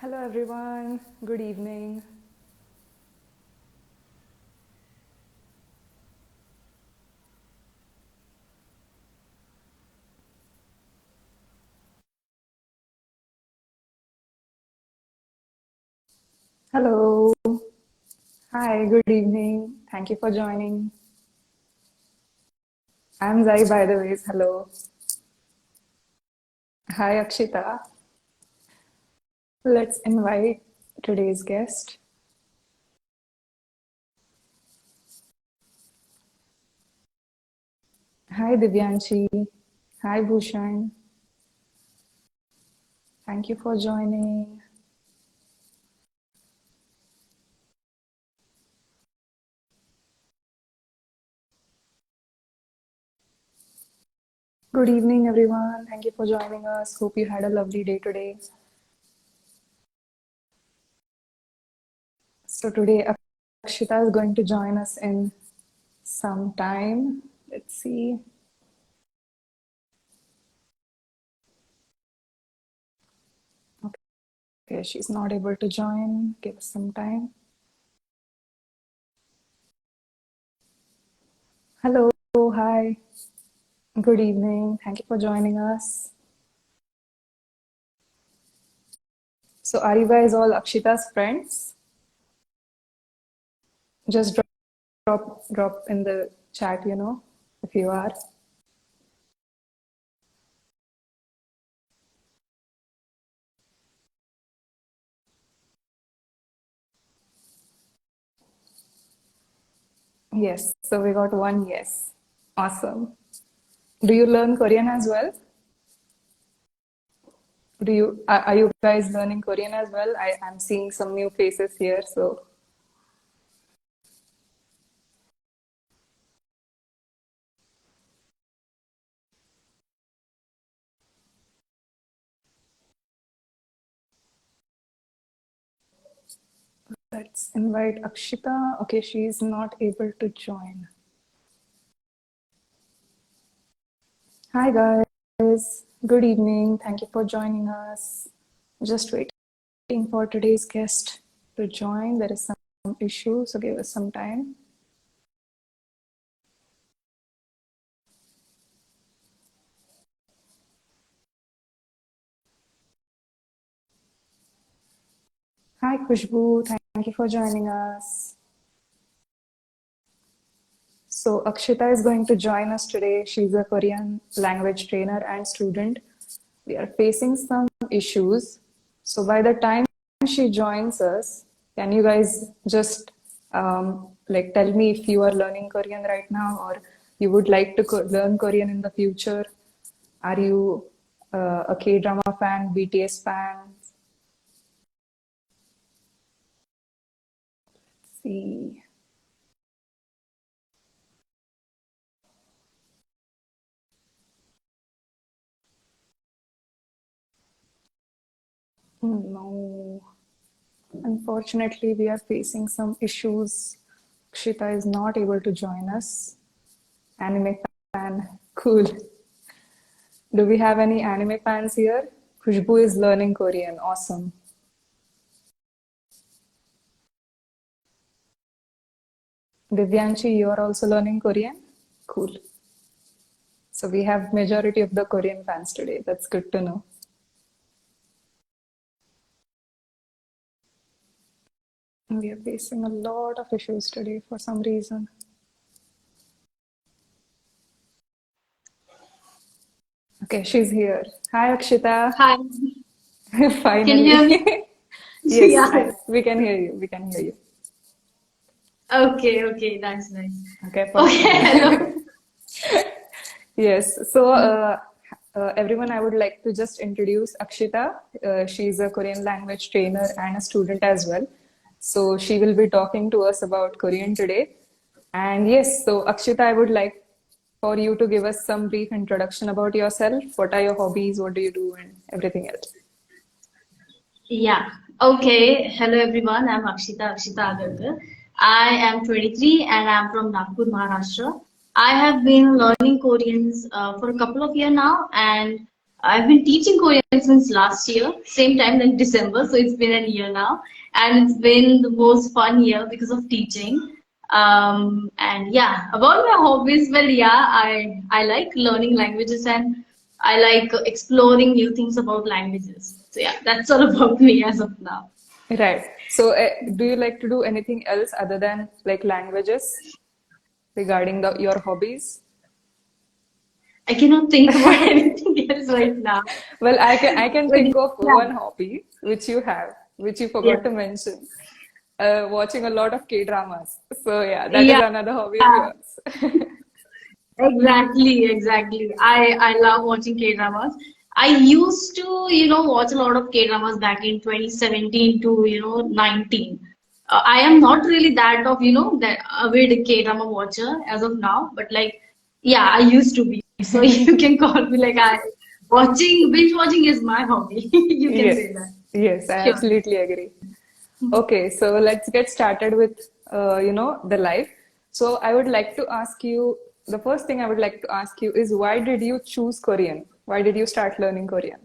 Hello everyone, good evening. Hello, hi, good evening. Thank you for joining. I'm Zai, by the way. Hello. Hi, Akshita. Let's invite today's guest. Hi, Divyanshi. Hi, Bhushan. Thank you for joining. Good evening, everyone. Thank you for joining us. Hope you had a lovely day today. So, today, Akshita is going to join us in some time. Let's see. Okay, she's not able to join. Give us some time. Hello, hi. Good evening. Thank you for joining us. So, are you guys all Akshita's friends? Just drop in the chat, if you are. Yes. So we got one yes. Awesome. Do you learn Korean as well? Are you guys learning Korean as well? I'm seeing some new faces here, so let's invite Akshita. Okay, she's not able to join. Hi guys. Good evening. Thank you for joining us. Just waiting for today's guest to join. There is some issue, so give us some time. Hi Khushbu, thank you for joining us. So Akshita is going to join us today. She's a Korean language trainer and student. We are facing some issues. So by the time she joins us, can you guys just like tell me if you are learning Korean right now or you would like to learn Korean in the future? Are you a K-drama fan, BTS fan? Let's see. No. Unfortunately, we are facing some issues. Akshita is not able to join us. Anime fan, cool. Do we have any anime fans here? Khushbu is learning Korean, awesome. Divyanshi, you are also learning Korean? Cool. So we have majority of the Korean fans today. That's good to know. We are facing a lot of issues today for some reason. Okay, she's here. Hi, Akshita. Hi, can you hear me? Finally. Yes, Yeah. we can hear you. We can hear you. Okay, that's nice. Okay, Okay, hello. perfect. Yes. So, everyone, I would like to just introduce Akshita. She's a Korean language trainer and a student as well. So, she will be talking to us about Korean today. And yes, so Akshita, I would like for you to give us some brief introduction about yourself. What are your hobbies? What do you do? And everything else. Yeah. Okay, hello everyone. I'm Akshita Agarkar. I am 23 and I'm from Nagpur, Maharashtra. I have been learning Koreans for a couple of years now, and I've been teaching Korean since last year, same time like December, so it's been a year now, and it's been the most fun year because of teaching. And yeah, about my hobbies, well, yeah, I like learning languages and I like exploring new things about languages. So yeah, that's all about me as of now. Right. So, do you like to do anything else other than like languages regarding your hobbies? I cannot think about anything else right now. Well, I can But think of yeah, one hobby which you have, which you yeah, forgot to mention. Watching a lot of K-dramas. So yeah, that is yeah. another hobby of yours. Exactly, exactly. I love watching K-dramas. I used to, watch a lot of K-dramas back in 2017 to, 19. I am not really that of, that avid K-drama watcher as of now, but like, yeah, I used to be. So you can call me like binge watching is my hobby. You can Yes, say that. yes, I Sure. absolutely agree. Okay, so let's get started with the life. So I would like to ask you, the first thing I would like to ask you is why did you choose Korean? Why did you start learning Korean?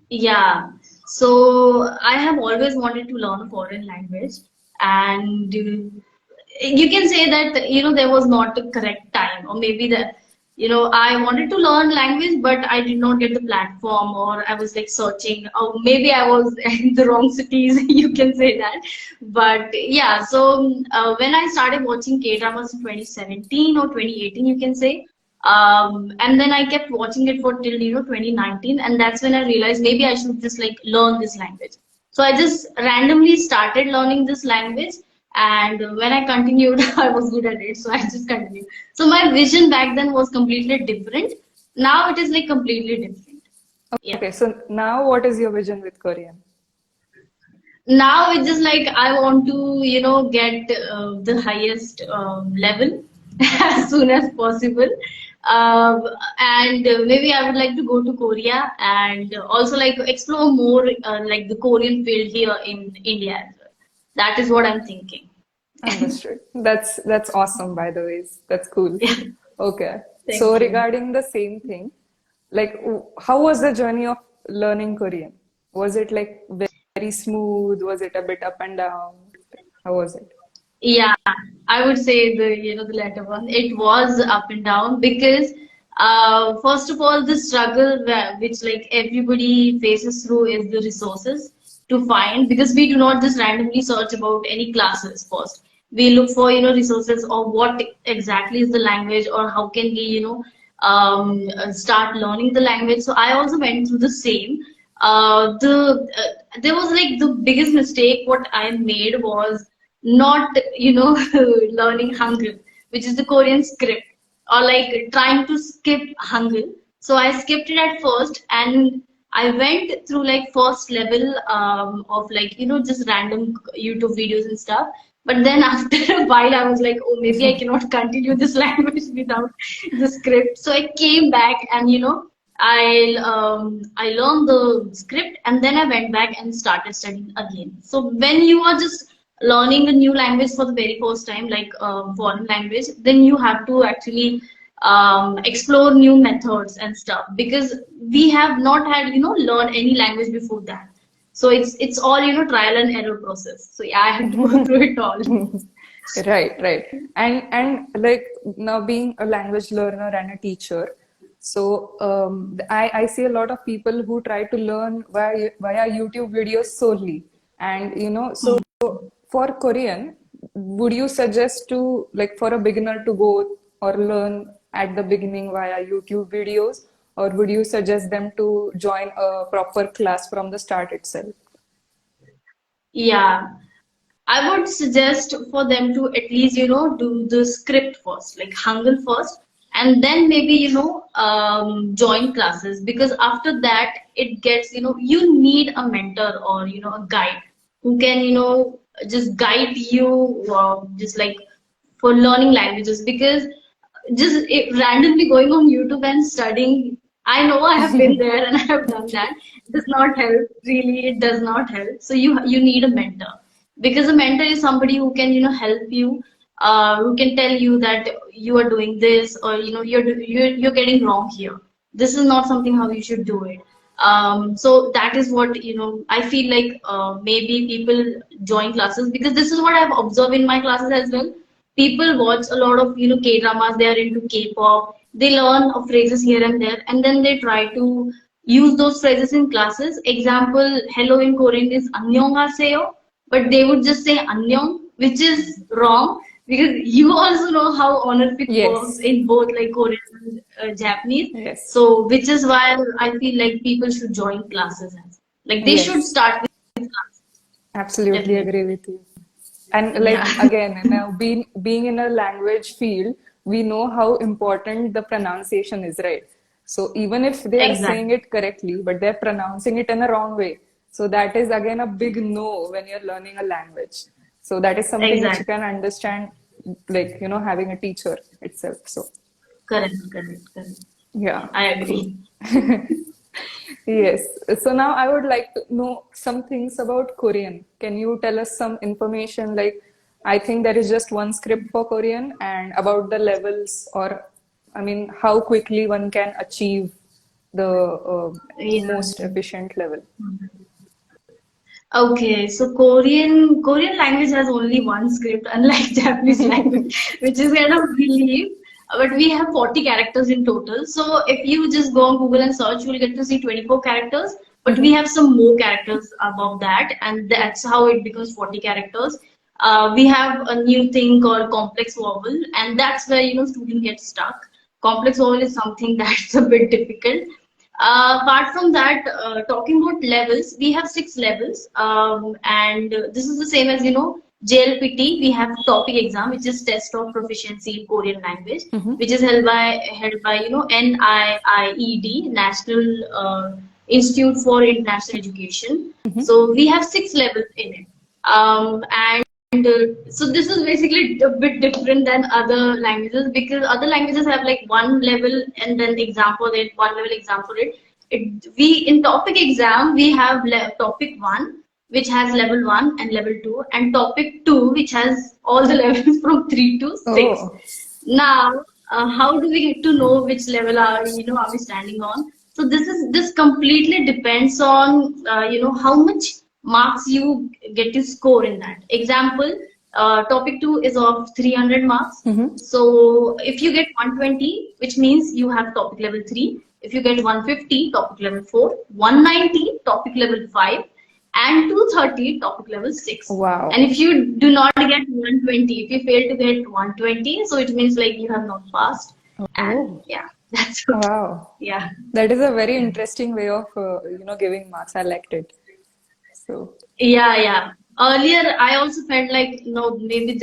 Yeah, so I have always wanted to learn a foreign language, and you can say that there was not a correct time, or maybe that I wanted to learn language, but I did not get the platform, or I was like searching, or maybe I was in the wrong cities. You can say that, but yeah. So when I started watching K dramas in 2017 or 2018, you can say. And then I kept watching it for till 2019, and that's when I realized maybe I should just like learn this language. So I just randomly started learning this language, and when I continued, I was good at it, so I just continued. So my vision back then was completely different. Now it is like completely different. Yeah. Okay, so now what is your vision with Korean? Now it's just like I want to, get the highest level as soon as possible. And maybe I would like to go to Korea and also like explore more like the Korean field here in India as well. That is what I'm thinking. Understood. That's awesome, by the way. That's cool. Yeah, Okay. So thank you. regarding the same thing, like how was the journey of learning Korean? Was it like very smooth? Was it a bit up and down? How was it? Yeah, I would say the latter one. It was up and down because first of all, the struggle which like everybody faces through is the resources to find, because we do not just randomly search about any classes first. We look for resources of what exactly is the language, or how can we start learning the language. So I also went through the same. There was like the biggest mistake what I made was not learning Hangul, which is the Korean script, or like trying to skip Hangul. So I skipped it at first, and I went through like first level of like just random YouTube videos and stuff. But then after a while, I was like, oh, maybe I cannot continue this language without the script. So I came back, and I learned the script, and then I went back and started studying again. So when you are just learning a new language for the very first time, like foreign language, then you have to actually explore new methods and stuff, because we have not had learn any language before that. So it's all trial and error process. So yeah, I had to go through it all. Right, right. And like now being a language learner and a teacher, so I see a lot of people who try to learn via YouTube videos solely. And so for Korean, would you suggest to like for a beginner to go or learn at the beginning via YouTube videos, or would you suggest them to join a proper class from the start itself? Yeah, I would suggest for them to at least, do the script first, like Hangul first, and then maybe, join classes, because after that it gets, you need a mentor, or, a guide who can, just guide you, just like for learning languages, because just randomly going on YouTube and studying, I know I have been there and I have done that. It does not help. Really, it does not help. So you need a mentor, because a mentor is somebody who can help you, who can tell you that you are doing this, or you're getting wrong here. this is not something how you should do it. So that is what, I feel like maybe people join classes because this is what I've observed in my classes as well. People watch a lot of, K dramas, they are into K-pop, they learn phrases here and there, and then they try to use those phrases in classes. Example, hello in Korean is annyeonghaseyo, but they would just say annyeong, which is wrong because you also know how honorific works Yes. in both like Korean and Japanese. Yes. So, which is why I feel like people should join classes as like they should Yes. start with classes. Absolutely Definitely. agree with you. And Yeah. like again, being in a language field, we know how important the pronunciation is, right? So even if they are saying Exactly. it correctly, but they're pronouncing it in a wrong way, so that is again a big no when you're learning a language. So that is something which you Exactly. can understand, like having a teacher itself. So Correct. Correct. Correct. yeah, I cool. agree. Yes. So now I would like to know some things about Korean. Can you tell us some information? Like, I think there is just one script for Korean and about the levels, or I mean, how quickly one can achieve the Yeah. most efficient level. Okay, so Korean language has only one script, unlike Japanese language, which is kind of relief. But we have 40 characters in total. So if you just go on Google and search, you'll get to see 24 characters. But we have some more characters above that, and that's how it becomes 40 characters. We have a new thing called complex vowel, and that's where student gets stuck. Complex vowel is something that's a bit difficult. Apart from that, talking about levels, we have six levels, and this is the same as JLPT. We have topic exam, which is test of proficiency in Korean language, which is held by NIIED, National Institute for International Education. So we have six levels in it, and so this is basically a bit different than other languages because other languages have like one level and then exam for it, one level exam for it. We in topic exam we have topic one, which has level one and level two, and topic two, which has all the levels from three to six. Oh, Now, how do we get to know which level are we standing on? So this completely depends on how much marks you get to score in that. Example, topic two is of 300 marks. So if you get 120, which means you have topic level three. If you get 150, topic level four. 190, topic level five, and 230 topic level 6. And wow. if you do not get 120, if you fail to get 120, so it means like you have not passed. And Oh, yeah, that's wow. yeah. That is a very interesting way of giving marks. I liked it. So, Yeah, yeah. Earlier, I also felt like, no, maybe it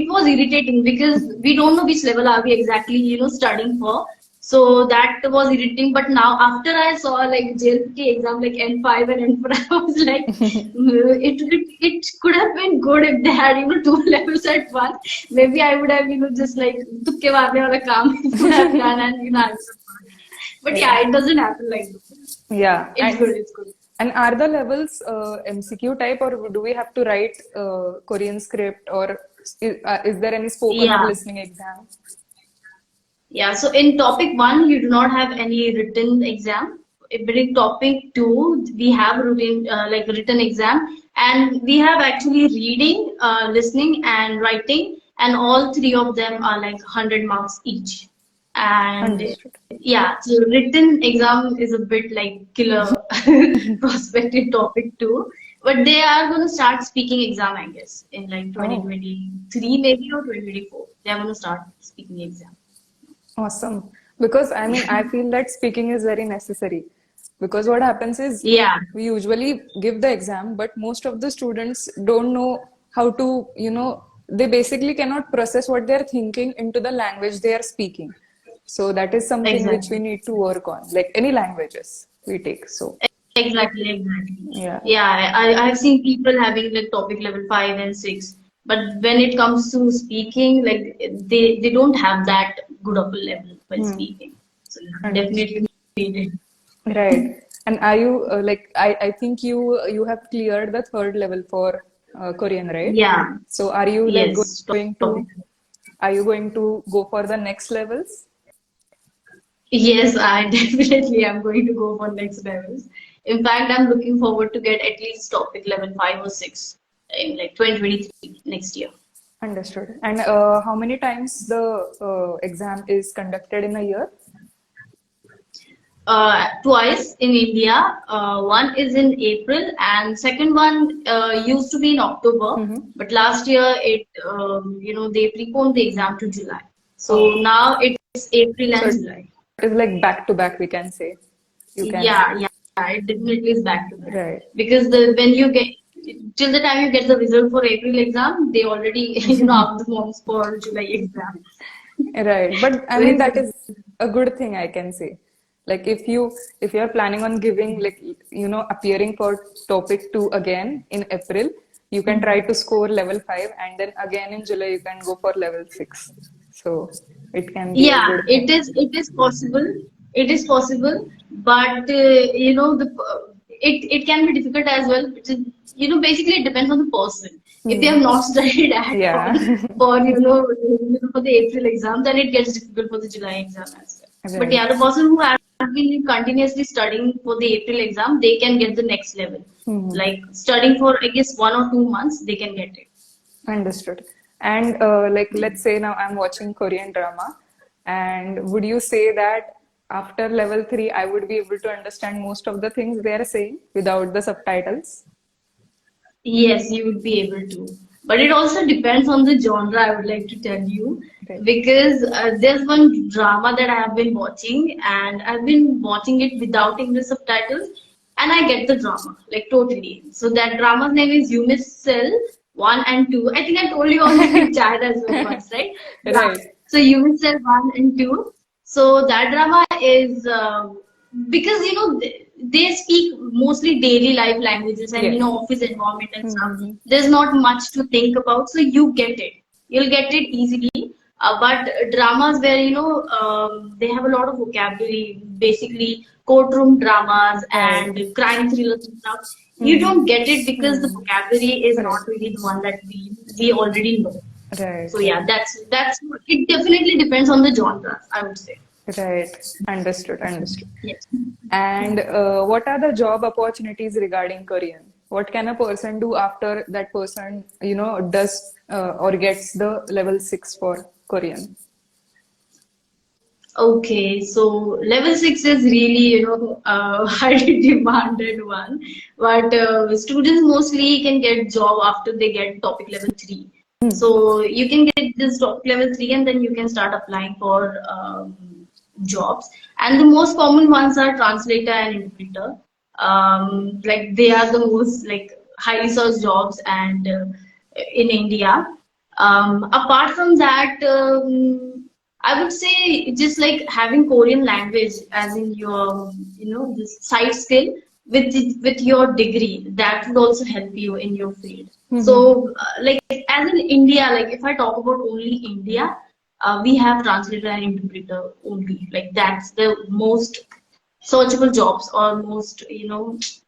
was irritating because we don't know which level are we exactly, studying for. So that was irritating. But now, after I saw like JLPT exam, like N5 and N4, I was like, it could have been good if they had, two levels at once. Maybe I would have, just like, tukke maarne wala kaam would have done and, I would have passed. But yeah. yeah, it doesn't happen like that. Yeah, It's good, it's good. and are the levels MCQ type, or do we have to write Korean script, or is there any spoken or Yeah. listening exam? Yeah, so in topic one, you do not have any written exam. But in topic two, we have written exam, and we have actually reading, listening, and writing, and all three of them are like 100 marks each. And Understood. yeah, so written exam is a bit like killer prospect in topic two, but they are going to start speaking exam, I guess, in like Oh, 2023 maybe or 2024. They are going to start speaking exam. awesome. Because I mean, I feel that speaking is very necessary. Because what happens is Yeah, we usually give the exam, but most of the students don't know how to, they basically cannot process what they're thinking into the language they are speaking. So that is something which we exactly. need to work on, like any languages we take. So, Exactly, exactly. yeah. Yeah, I've seen people having like topic level 5 and 6, but when it comes to speaking, like they don't have that good of a level while Hmm. speaking. So yeah, Understood. definitely needed. Right. And are you like I think you have cleared the third level for Korean, right? Yeah, So are you like yes, going topic. to are you going to go for the next levels? Yes, I definitely am going to go for next levels. In fact, I'm looking forward to get at least topic level 5 or 6 in like 2023 next year. Understood. And how many times the exam is conducted in a year? Twice in India. One is in April, and second one used to be in October. Mm-hmm. But last year, they preponed the exam to July. So Oh, now it's April so and it July. is like back to back, we can say. You can Yeah, say. yeah, it definitely is back to back Right. because the when you get till the time you get the result for April exam, they already out the forms for July exam. Right. But I So mean it's that is a good thing I can say. Like if you are planning on giving like appearing for topic 2 again in April, you can try to score level 5 and then again in July you can go for level 6. So it can be a Yeah, good it thing. is. It is possible. It is possible, but it can be difficult as well. Which is, basically it depends on the person. If they have Hmm. not studied at Yeah. all for the April exam, then it gets difficult for the July exam as well. But Right. yeah, the person who has been continuously studying for the April exam, they can get the next level. Hmm. Like studying for I guess 1 or 2 months, they can get it. Understood. And like, let's say now I'm watching Korean drama, and would you say that after level 3, I would be able to understand most of the things they are saying without the subtitles? Yes, you would be able to. But it also depends on the genre, I would like to tell you. Right. Because there's one drama that I have been watching, and I've been watching it without English subtitles, and I get the drama, like totally. So that drama's name is You Miss Cell 1 and 2. I think I told you on the chat as well once, right? Yeah. Right. So You Miss Cell 1 and 2. So that drama is because they speak mostly daily life languages and Yes. office environment and stuff. Mm-hmm. There's not much to think about, so you'll get it easily. But dramas where they have a lot of vocabulary, basically courtroom dramas Right. and crime thrillers and stuff, you Mm-hmm. don't get it because the Mm. vocabulary is Right. not really the one that we already know. Right. So yeah, Right. that's it. Definitely depends on the genre, I would say. Right. Understood. Understood. Yes. And what are the job opportunities regarding Korean? What can a person do after that person, does or gets the level 6 for Korean? Okay, so level 6 is really, highly demanded one, but students mostly can get job after they get topic level 3. So you can get this topic level 3 and then you can start applying for jobs. And the most common ones are translator and interpreter. Like they are the most like highly searched jobs and in India. Apart from that, I would say just like having Korean language as in your, this side skill with your degree, that would also help you in your field. Mm-hmm. So, like as in India, like if I talk about only India, we have translator and interpreter only. Like that's the most searchable jobs or most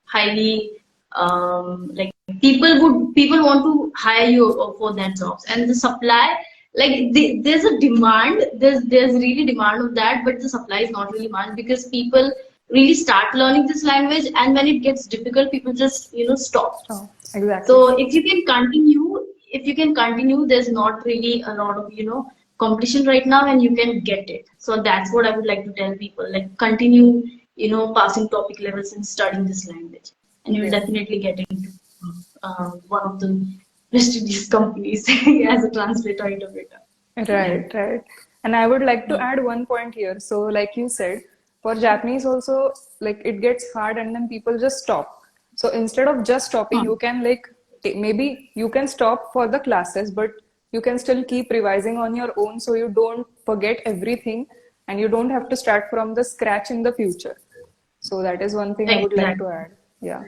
highly like people want to hire you for that jobs and the supply like there's a demand there's really demand of that but the supply is not really much because people really start learning this language and when it gets difficult people just stop. Oh, exactly. So if you can continue, there's not really a lot of, competition right now and you can get it. So that's what I would like to tell people. Like continue, passing topic levels and studying this language. And you'll Yeah. definitely get into one of the prestigious companies as a translator interpreter. Yeah. Right, right. And I would like to Yeah. add one point here. So, like you said, for Japanese also, like it gets hard and then people just stop. So instead of just stopping, you can like maybe you can stop for the classes, but you can still keep revising on your own so you don't forget everything and you don't have to start from the scratch in the future. So that is one thing I would like to Exactly. add. Yeah.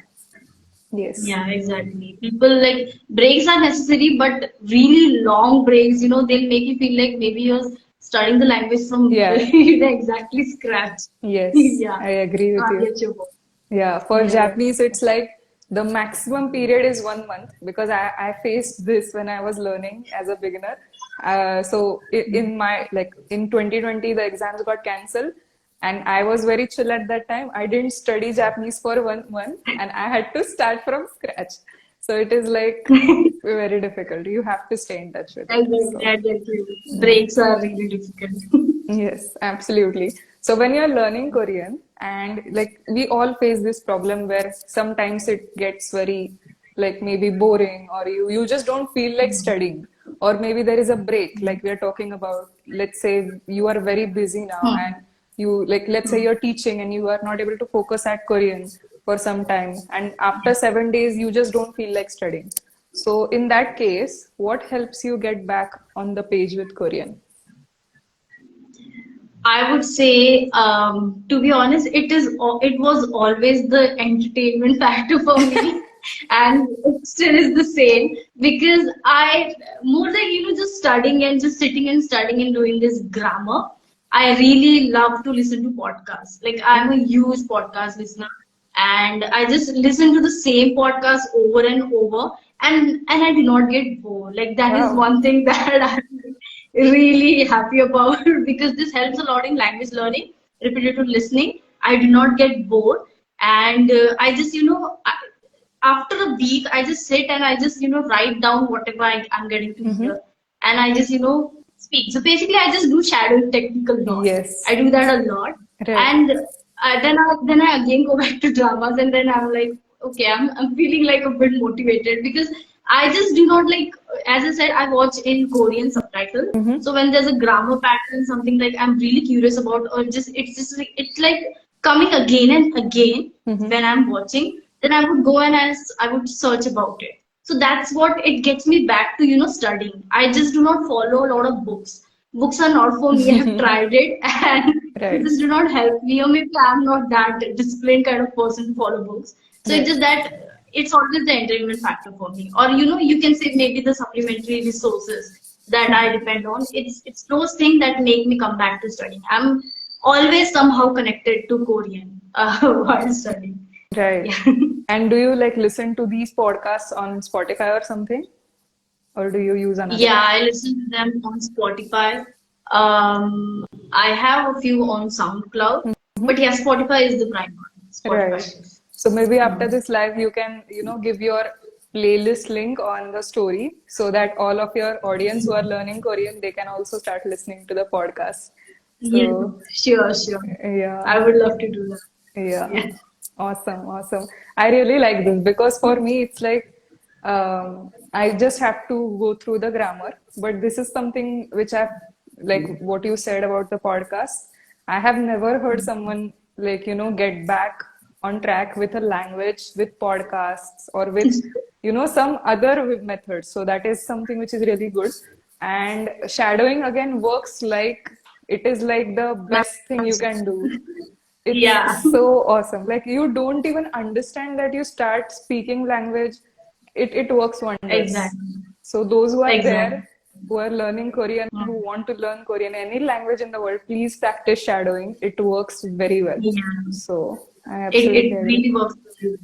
Yes. Yeah, exactly. People like breaks are necessary, but really long breaks, they'll make you feel like maybe you're studying the language from Yeah. exactly scratch. Yes. Yeah, I agree with I you. get your point. Yeah, for Yeah. Japanese, it's like the maximum period is 1 month because I faced this when I was learning as a beginner. So in my like in 2020, the exams got cancelled, And I was very chill at that time. I didn't study Japanese for 1 month and I had to start from scratch. So it is like very difficult. You have to stay in touch with it. So, I get you. Breaks are really difficult. yes, absolutely. So when you're learning Korean, and like we all face this problem where sometimes it gets very like maybe boring, or you just don't feel like studying, or maybe there is a break like we are talking about. Let's say you are very busy now and you like let's say you're teaching and you are not able to focus at Korean for some time, and after 7 days you just don't feel like studying. So in that case, what helps you get back on the page with Korean? I would say, to be honest, it was always the entertainment factor for me, and it still is the same because I more like just studying and just sitting and studying and doing this grammar. I really love to listen to podcasts. Like I'm a huge podcast listener, and I just listen to the same podcast over and over, and I do not get bored. Like that is Wow. one thing that I'm really happy about because this helps a lot in language learning, repetitive listening. I do not get bored, and I just after a week I just sit and I just write down whatever I'm getting to Mm-hmm. hear, and I just speak. So basically, I just do shadowing technical lot. Yes. I do that a lot, Right. and then I again go back to dramas, and then I'm like, okay, I'm feeling like a bit motivated because I just do not like, as I said, I watch in Korean subtitle. Mm-hmm. So when there's a grammar pattern, something like I'm really curious about, or just it's just like it's like coming again and again Mm-hmm. when I'm watching, then I would go and I would search about it. So that's what it gets me back to, studying. I just do not follow a lot of books. Books are not for me. I have tried it and they Right. just do not help me. Or maybe I'm not that disciplined kind of person to follow books. So it's Right. just that it's always the entertainment factor for me. Or, you can say maybe the supplementary resources that I depend on. It's those things that make me come back to studying. I'm always somehow connected to Korean while studying. Right. Yeah. And do you like listen to these podcasts on Spotify or something? Or do you use another Yeah, app? I listen to them on Spotify. I have a few on SoundCloud, but yeah, Spotify is the prime one. Spotify Right. it is. So maybe after Hmm. this live, you can, give your playlist link on the story so that all of your audience who are learning Korean, they can also start listening to the podcast. Yes, So, sure, sure. yeah. I would love to do that. Yeah, Yeah. awesome, awesome. I really like this because for me it's like I just have to go through the grammar, but this is something which I've like what you said about the podcast. I have never heard someone like get back on track with a language with podcasts or with some other methods. So that is something which is really good. And shadowing again works like it is like the best thing you can do. It's Yeah, so awesome. Like you don't even understand that you start speaking language. It works wonders. exactly. So those who are Exactly. there, who are learning Korean, who want to learn Korean, any language in the world, please practice shadowing. It works very well. Yeah. So I It absolutely agree. really works for you.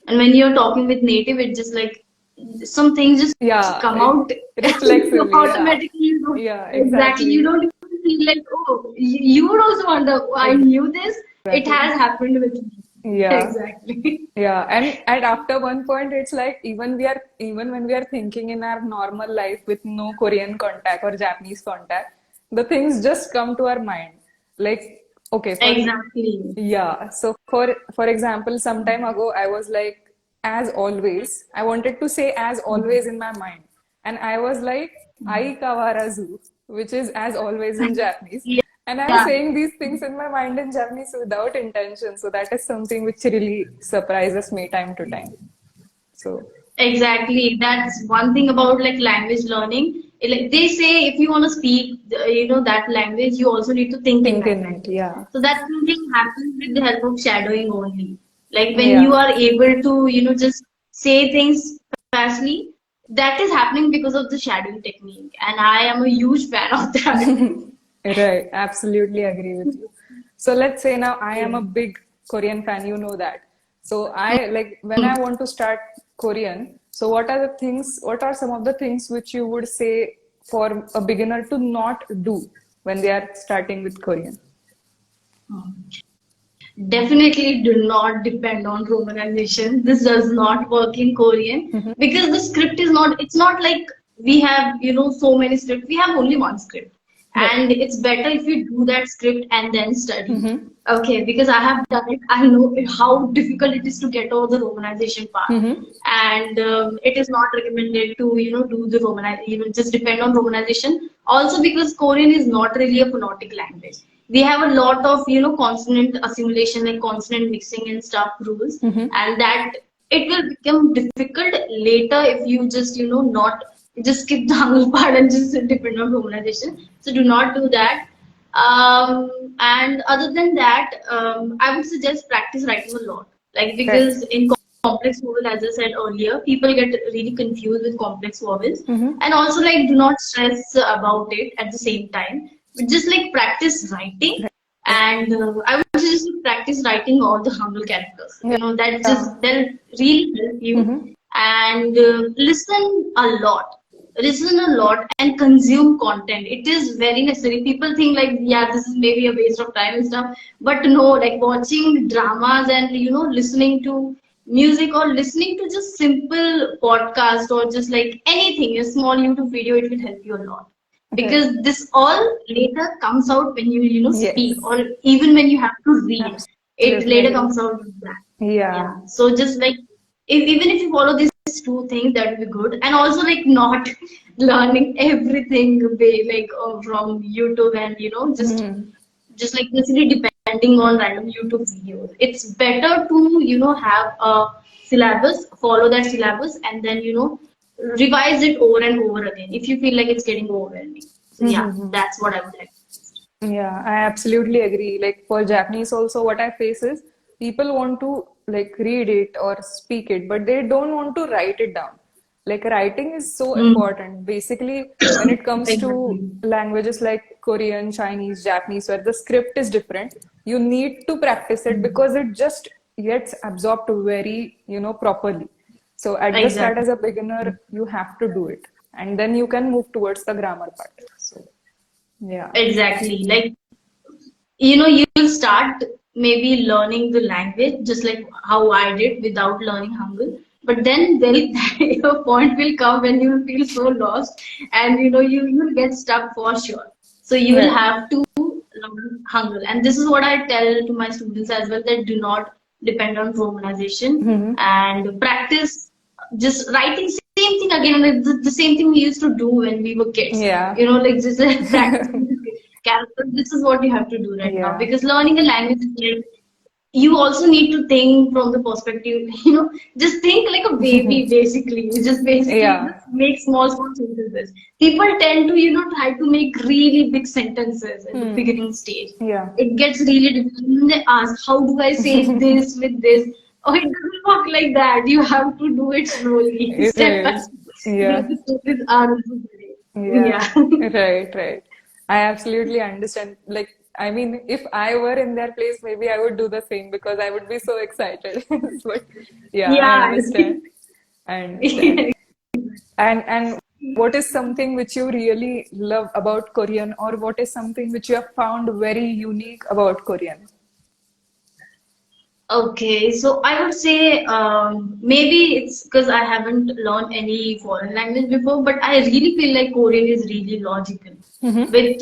And when you're talking with native, it's just like some things just Yeah, come out reflexively. Yeah, automatically. You don't, yeah, exactly. You exactly. don't even feel like, oh, you would also wonder, oh, I knew this. It Exactly. has happened with me. Yeah. Exactly. Yeah, and after one point, it's like even when we are thinking in our normal life with no Korean contact or Japanese contact, the things just come to our mind. Like, okay, Exactly. yeah. So for example, some time ago, I was like, as always, I wanted to say as always in my mind, and I was like, ai kawarazu, which is as always in Japanese. And I'm Yeah. saying these things in my mind in Japanese without intention. So that is something which really surprises me time to time. So Exactly. That's one thing about like language learning. Like they say if you want to speak, that language, you also need to think in think that in it. language. Yeah. So that thinking happens with the help of shadowing only. Like when you Yeah. are able to, just say things fastly, that is happening because of the shadowing technique. And I am a huge fan of that. Right. Absolutely agree with you. So let's say now I am Yeah. a big Korean fan, you know that. So I like when I want to start Korean, so what are some of the things which you would say for a beginner to not do when they are starting with Korean? Definitely do not depend on romanization. This does not work in Korean Mm-hmm. because the script is not, it's not like we have, so many scripts. We have only one script. Right. And it's better if you do that script and then study. Mm-hmm. Okay, because I have done it. I know how difficult it is to get over the romanization part. Mm-hmm. And it is not recommended to, do the just depend on romanization. Also because Korean is not really a phonetic language. We have a lot of consonant assimilation, like consonant mixing and stuff rules, Mm-hmm. and that it will become difficult later if you just not just skip the Hangul part and just depend on romanization. So do not do that. And other than that, I would suggest practice writing a lot, like Right. because in complex vowel, as I said earlier, people get really confused with complex vowels, Mm-hmm. and also like do not stress about it at the same time. Just like practice writing, Right. and I would just practice writing all the Hangul characters. Yeah. That just they'll really help you, Mm-hmm. and listen a lot. Listen a lot and consume content. It is very necessary. People think like, yeah, this is maybe a waste of time and stuff, but no, like watching dramas and listening to music or listening to just simple podcast or just like anything, a small YouTube video, it will help you a lot Right. because this all later comes out when you speak Yes. or even when you have to read, it Absolutely later agree. comes out with that. Yeah. Yeah, so just like even if you follow these two things, that will be good. And also like not learning everything like from YouTube and Mm-hmm. just like basically depending on random YouTube videos. It's better to have a syllabus, follow that syllabus, and then revise it over and over again if you feel like it's getting overwhelming. So yeah, Mm-hmm. that's what I would like. Yeah, I absolutely agree. Like for Japanese also what I face is people want to like read it or speak it, but they don't want to write it down. Like writing is so Mm, important. Basically, when it comes to exactly. languages like Korean, Chinese, Japanese, where the script is different, you need to practice it because it just gets absorbed very, properly. So at the start Exactly. as a beginner, you have to do it. And then you can move towards the grammar part. So yeah. Exactly. Like you'll start maybe learning the language just like how I did without learning Hangul. But then a point will come when you will feel so lost and you'll get stuck for sure. So you will Right. have to learn Hangul. And this is what I tell to my students as well, that do not depend on romanization Mm-hmm. and practice just writing same thing again, like the same thing we used to do when we were kids. Yeah. Like just practice characters. This is what you have to do right now Yeah. because learning a language is like you also need to think from the perspective, just think like a baby basically. You just basically Yeah. just make small sentences. People tend to, try to make really big sentences at the Hmm. beginning stage. Yeah. It gets really difficult. And they ask, how do I say this with this? Oh, it doesn't work like that. You have to do it slowly, It step by is. step. Because Yeah. the steps are necessary. Yeah. Yeah. Right, right. I absolutely understand. Like, I mean, if I were in their place, maybe I would do the same because I would be so excited. But yeah, I Yeah. understand. I understand. And what is something which you really love about Korean, or what is something which you have found very unique about Korean? Okay, so I would say maybe it's because I haven't learned any foreign language before, but I really feel like Korean is really logical. Mm-hmm. With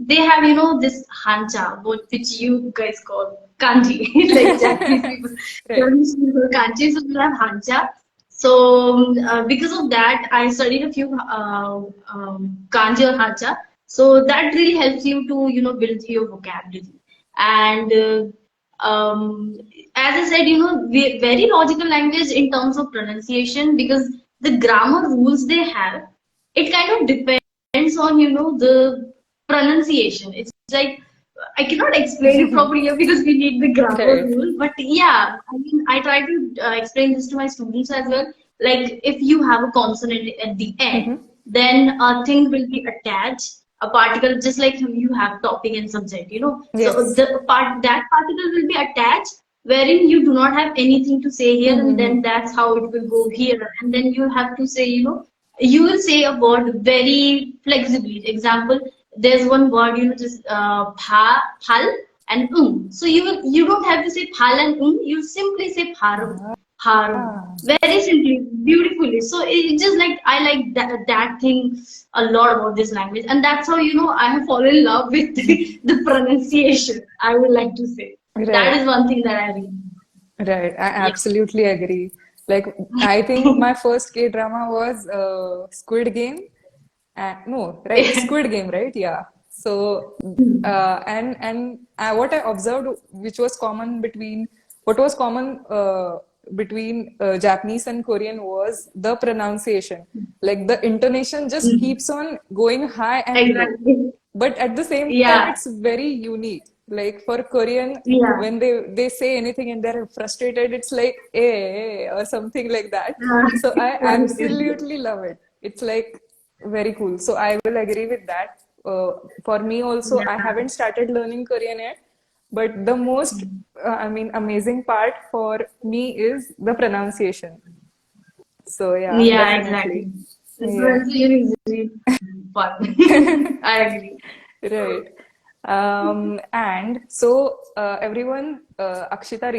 they have this hancha, which you guys call kanji, like Japanese people, Right. Japanese people kanji, so we have hancha. So because of that, I studied a few kanji or hancha. So that really helps you to build your vocabulary and. As I said, very logical language in terms of pronunciation because the grammar rules they have, it kind of depends on, the pronunciation. It's like I cannot explain it properly here because we need the grammar Right. rule. But yeah, I mean, I try to explain this to my students as well. Like if you have a consonant at the end, Mm-hmm. then a thing will be attached, a particle, just like you have topic and subject. So Yes. that particle will be attached wherein you do not have anything to say here, and Mm-hmm. then that's how it will go here. And then you have to say, you will say a word very flexibly. Example, there's one word, just hal. and So you don't have to say phal and you simply say pharum, harum. Ah, Very simply, beautifully. So it's just like I like that thing a lot about this language, and that's how I have fallen in love with the pronunciation. I would like to say that right. is one thing that I really Right, I yeah. absolutely agree. Like, I think my first K-drama was Squid Game. No, right, Squid Game, right? Yeah. So, and what I observed, which was common between what was common between Japanese and Korean was the pronunciation. Like the intonation just Mm. keeps on going high and low, Exactly. but at the same time Yeah. it's very unique. Like for Korean, Yeah. when they say anything and they're frustrated, it's like or something like that. So I Right. absolutely love it. It's like very cool. So I will agree with that. For me also, I Yeah. haven't started learning Korean yet, but the most I mean amazing part for me is the pronunciation. So yeah, Yeah, definitely. exactly. This Yeah. pronunciation is really fun. I agree. Right. And so everyone, Akshita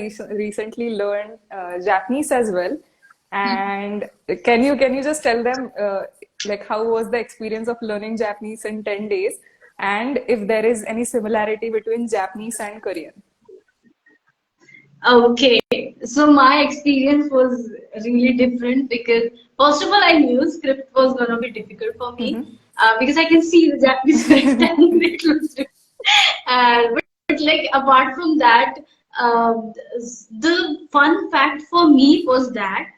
recently learned Japanese as well. And can you just tell them like how was the experience of learning Japanese in 10 days, and if there is any similarity between Japanese and Korean? Okay, so my experience was really different because first of all, I knew script was gonna be difficult for me because I can see the Japanese script and it looks difficult. But like apart from that, the fun fact for me was that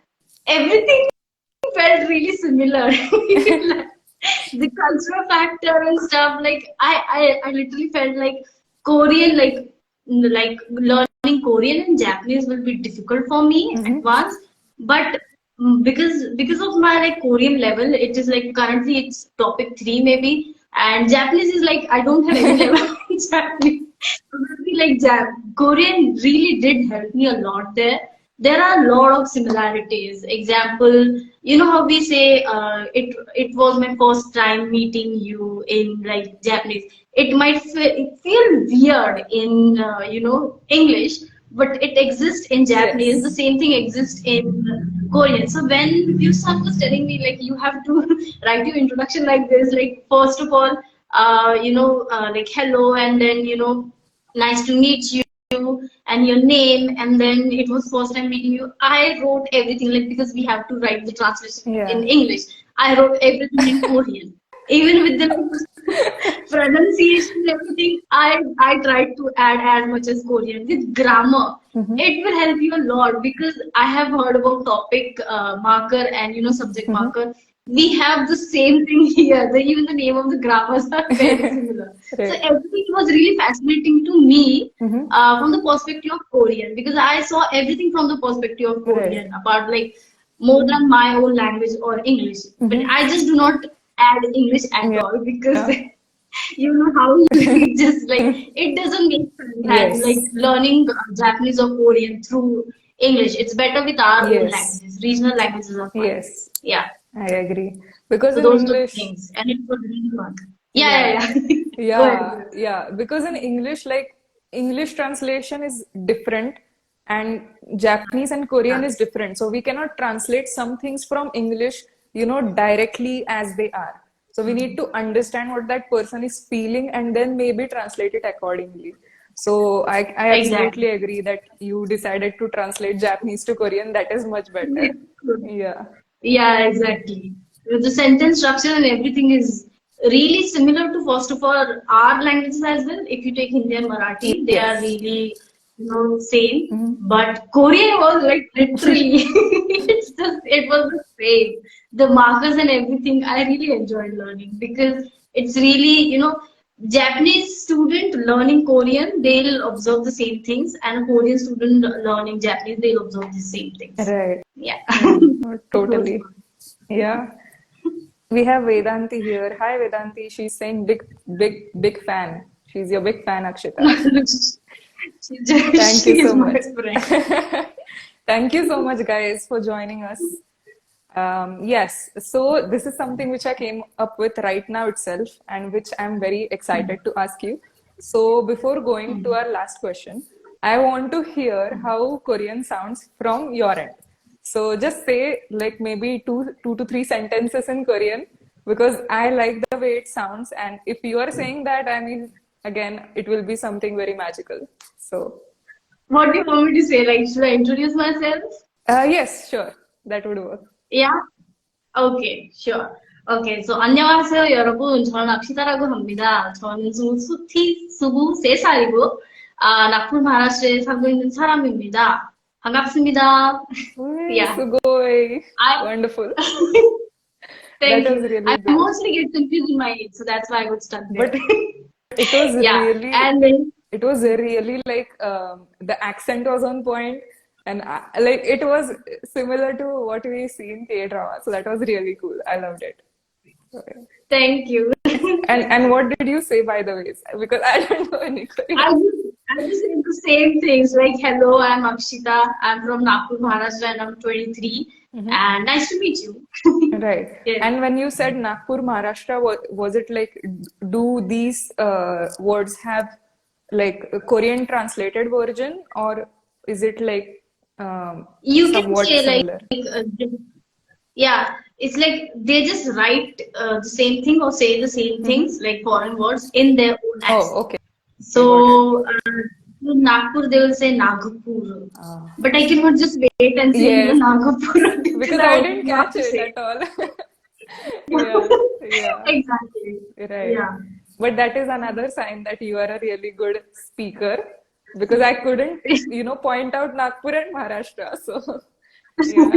everything felt really similar. Like, the cultural factor and stuff. Like I literally felt like Korean, like learning Korean and Japanese will be difficult for me at Mm-hmm. once. But because of my like Korean level, it is like currently it's topic three maybe, and Japanese is like I don't have any level in Japanese. Probably like Korean really did help me a lot there. There are a lot of similarities. Example, you know how we say it was my first time meeting you in like Japanese. It might feel weird in English, but it exists in Japanese. The Yes. same thing exists in Korean. So when you son was telling me like you have to write your introduction like this, like first of all, like hello, and then nice to meet you and your name, and then it was first time meeting you. I wrote everything like because we have to write the translation in Yeah. English. I wrote everything in Korean, even with the pronunciation and everything. I tried to add as much as Korean with grammar. Mm-hmm. It will help you a lot because I have heard about topic marker and subject Mm-hmm. marker. We have the same thing here. Even the name of the grammars are very similar. So Right. everything was really fascinating to me Mm-hmm. from the perspective of Korean because I saw everything from the perspective of Right. Korean, apart like more than my own language or English. But Mm-hmm. I just do not add English at all because Yeah. you know how it just like it doesn't make sense and like Yes. learning Japanese or Korean through English. It's better with our own Yes. languages. Regional languages are fine. Yes. Yeah. I agree. Because So in those two English, things, and it was really fun. Yeah, yeah, yeah, yeah. Go ahead. yeah, yeah. Because in English, like English translation is different, and Japanese and Korean is different. So we cannot translate some things from English, directly as they are. So we need to understand what that person is feeling and then maybe translate it accordingly. So I Exactly. absolutely agree that you decided to translate Japanese to Korean. That is much better. Yeah. Yeah, exactly. The sentence structure and everything is really similar to first of all our languages as well. If you take Hindi and Marathi, they are Yes. really same. Mhm. But Korean was like literally it was the same. The markers and everything I really enjoyed learning because it's really Japanese student learning Korean, they'll observe the same things, and Korean student learning Japanese, they'll observe the same things. Right. Yeah. Yeah. It was Totally. Yeah. We have Vedanti here. Hi, Vedanti. She's saying big, big, big fan. She's your big fan, Akshita. fun. Thank you She is so my much. friend. Thank you so much, guys, for joining us. Yes, so this is something which I came up with right now itself, and which I'm very excited to ask you. So before going to our last question, I want to hear how Korean sounds from your end. So just say like maybe two to three sentences in Korean because I like the way it sounds, and if you are saying that, I mean, again, it will be something very magical. So What do you want me to say? Like, should I introduce myself? yes, sure, that would work. Yeah. Okay, sure. Okay, so 안녕하세요, 여러분. 저는 악시다라고 합니다. 저는 23살이고, 나폴 마라시에 살고 있는 사람입니다. 반갑습니다. Uy, Yeah. sugoi. I Wonderful. That Thank was you. really I good. mostly get confused in my age, so that's why I got stuck there. But it was Yeah, really, and then it was really like the accent was on point, and like it was similar to what we see in K-drama. So that was really cool. I loved it. Okay. thank you. And what did you say by the way? Because I don't know any Korean. I just say the same things like hello, I'm Akshita. I'm from Nagpur, Maharashtra, and I'm 23. And nice to meet you. Right. Yes. And when you said Nagpur, Maharashtra, was it like, do these words have like a Korean translated version, or is it like You can somewhat say like, similar? yeah, it's like they just write the same thing or say the same things like foreign words in their own Oh, accent. okay. Got it. So in Nagpur they will say Nagpur, Ah. but I cannot just wait and say Yes, Nagpur because because I I wouldn't didn't know what catch to it say. at all. Yeah, yeah, Exactly. right. Yeah. But that is another sign that you are a really good speaker because I couldn't, point out Nagpur and Maharashtra. So, yeah,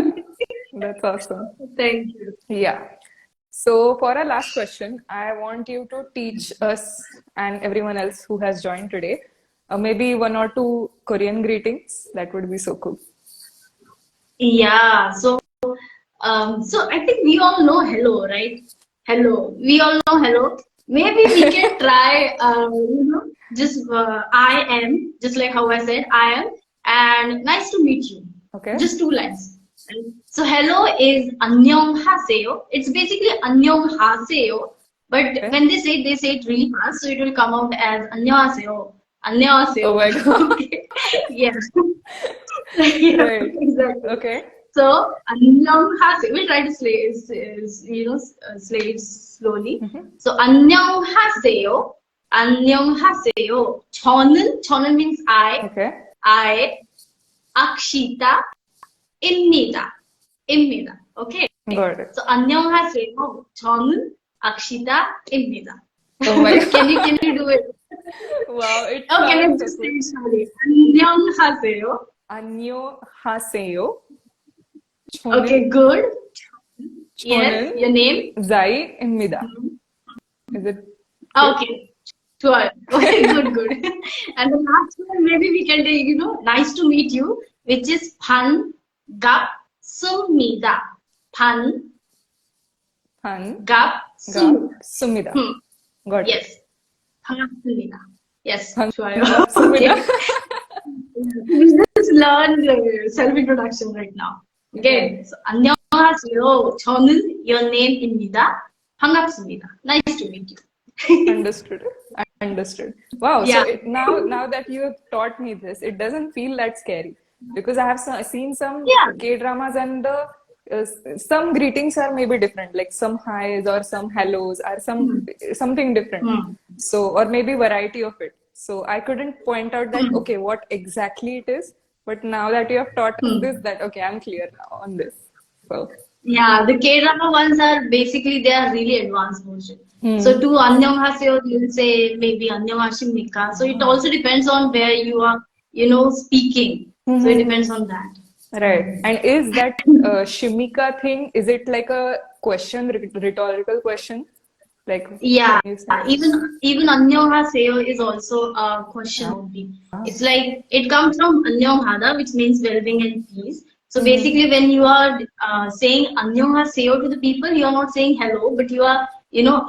that's awesome. Thank you. Yeah. So, for our last question, I want you to teach us and everyone else who has joined today maybe one or two Korean greetings. That would be so cool. Yeah. So I think we all know hello, right? Hello. We all know hello. Maybe we can try, just I am, just like how I said, I am, and nice to meet you. Okay. Just two lines. Right? So hello is 안녕하세요. It's basically 안녕하세요, but Okay. when they say it really fast, so it will come out as 안녕하세요. 안녕하세요. Oh my God. Okay. Yeah. Yeah, Right. exactly. Okay. So, 안녕하세요. We'll try to slay it slowly. So, 안녕하세요. 안녕하세요. 저는 means I. Okay. I, 악시다입니다. Okay. Got it. So, 안녕하세요. 저는 악시다입니다. Oh my God. Can you do it? Wow, it Okay, sounds let's so just cool. say it slowly. 안녕하세요. 안녕하세요. Okay, 저는 good. Yes, 저는 your name? 자이입니다. Is it good? Okay, sure. Okay, good. And the last one, maybe we can take, nice to meet you, which is 반갑습니다. 반갑습니다. Got it. Yes, 반갑습니다. Yes, sure. 반갑습니다. Okay. We just learned self-introduction right now. Okay, so 안녕하세요. 저는 연예인입니다. 반갑습니다. Nice to meet you. Understood. Understood. Wow. Yeah. So now that you have taught me this, it doesn't feel that scary because I have seen some Yeah. K-dramas and some greetings are maybe different, like some highs or some hellos or something different. So, or maybe variety of it. So I couldn't point out that, okay, what exactly it is. But now that you have taught us this, that, okay, I'm clear now on this. So, Yeah, the K-drama ones are basically they are really advanced version. So to 안녕하세요, you will say maybe 안녕하십니까. So it also depends on where you are, speaking. So it depends on that. right. And is that Shimika thing, is it like a question, rhetorical question? Like, Yeah, can you say? even 안녕하세요 is also a question only. It's like it comes from 안녕하다, which means well-being and peace. So basically, when you are saying 안녕하세요 to the people, you are not saying hello, but you are,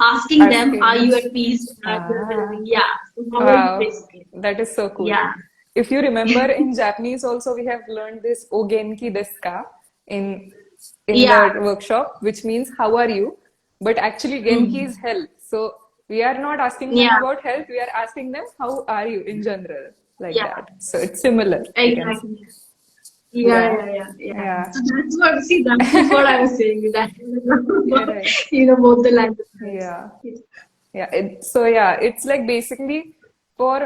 asking them, are you at peace? Yeah. So Wow, basically. that is so cool. Yeah. If you remember in Japanese also we have learned this O genki desu ka in Yeah. the workshop, which means how are you? But actually genki is health. So We are not asking them Yeah, about health, we are asking them, how are you in general? Like yeah, that. So it's similar, we can say. exactly. Yeah, Yeah. yeah, yeah, yeah. Yeah. So that's what, see, that is what I was saying. That Yeah, right. both the languages. Yeah. Yeah, so yeah, it's like basically for,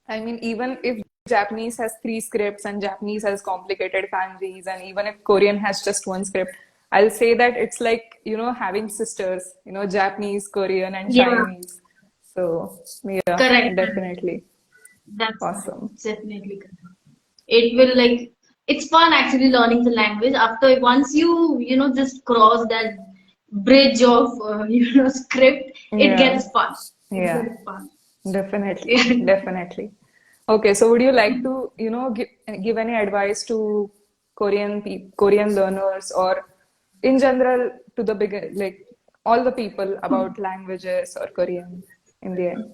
I mean, even if Japanese has three scripts and Japanese has complicated kanjis, and even if Korean has just one script, I'll say that it's like, having sisters, Japanese, Korean, and Yeah, Chinese. So, yeah, correct, correct. definitely. That's correct. Awesome. It's definitely correct. It will like it's fun actually learning the language after once you just cross that bridge of script. It Yeah, gets fun. It yeah, gets fun. definitely, definitely. Okay, so would you like to, give any advice to Korean learners, or in general to the like all the people about languages or Korean in the end?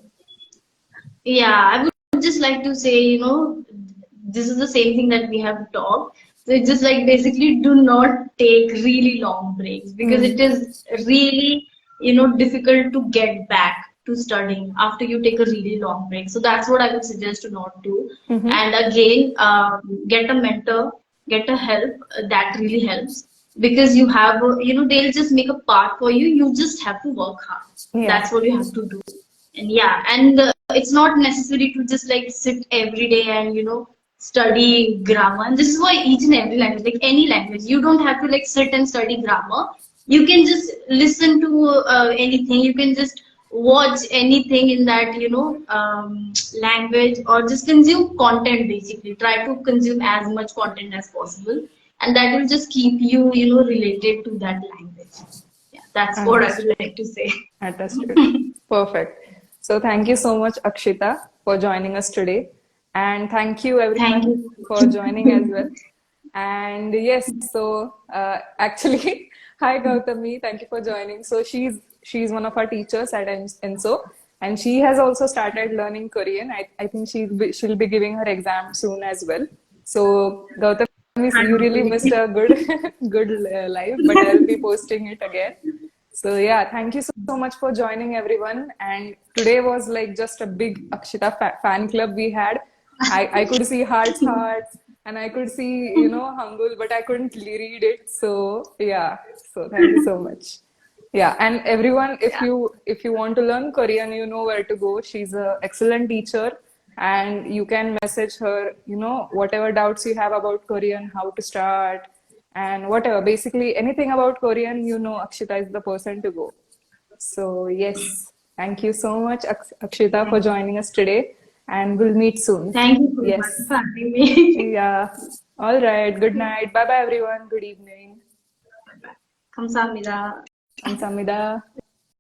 Yeah, I would just like to say, this is the same thing that we have talked. So it's just like basically do not take really long breaks because Hmm. it is really, difficult to get back to studying after you take a really long break. So that's what I would suggest to not do. Mm-hmm. And again, get a mentor, get a help. That really helps because they'll just make a path for you. You just have to work hard. Yeah. That's what you have to do. And yeah, and it's not necessary to just like sit every day and study grammar. And this is why each and every language, like any language, you don't have to like sit and study grammar. You can just listen to anything. You can just watch anything in that language, or just consume content. Basically, try to consume as much content as possible, and that will just keep you related to that language. Yeah, that's what I would Understood. like to say. Understood. Perfect. So thank you so much, Akshita, for joining us today. And thank you Thank everyone you for so joining as much. well. And yes, so actually, hi Gautami, thank you for joining. So she's one of our teachers at ENSO, and she has also started learning Korean. I think she'll be giving her exam soon as well. So Gautami, you really missed a good good live, but I'll be posting it again. So yeah, thank you so much for joining everyone. And today was like just a big Akshita fan club we had. I could see hearts, and I could see, Hangul, but I couldn't read it. So yeah, so thank you so much. Yeah, and everyone, if Yeah. you want to learn Korean, you know where to go. She's an excellent teacher, and you can message her, whatever doubts you have about Korean, how to start, and whatever. Basically, anything about Korean, Akshita is the person to go. So yes, thank you so much, Akshita, for Thank you. joining us today, and we'll meet soon. Thank you so much Yes. for having me. Yeah. All right. Good night. Bye bye, everyone. Good evening. 감사합니다. 감사합니다.